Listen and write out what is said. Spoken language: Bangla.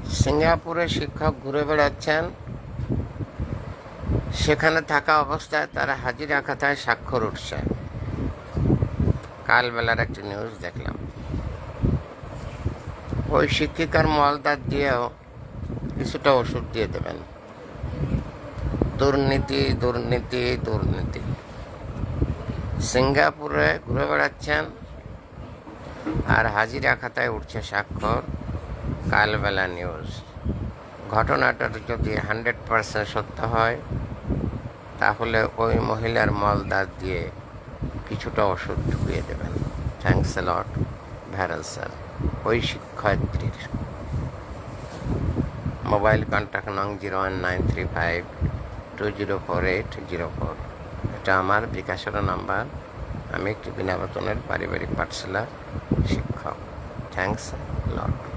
সিঙ্গাপুরে শিক্ষক ঘুরে বেড়াচ্ছেন, সেখানে থাকা অবস্থায় তারা হাজিরা খাতায় স্বাক্ষর উঠছে। কালবেলার একটি নিউজ দেখলাম। ওই শিক্ষিকার মলদার দিয়েও কিছুটা ওষুধ দিয়ে দেবেন। দুর্নীতি, দুর্নীতি, দুর্নীতি। সিঙ্গাপুরে ঘুরে বেড়াচ্ছেন আর হাজিরা খাতায় উঠছে স্বাক্ষর। কালবেলা নিউজ। ঘটনাটার যদি 100% সত্য হয়, তাহলে ওই মহিলার মলদার দিয়ে কিছুটা ওষুধ ঢুকিয়ে দেবেন। থ্যাংকস এ লট, ভ্যারেল স্যার। ওই শিক্ষয়িত্রীর মোবাইল কন্ট্যাক্ট নং 01935204804। এটা আমার বিকাশের নাম্বার। আমি একটি বিনা বেতনের পারিবারিক পাঠশালার শিক্ষক। Thanks lot.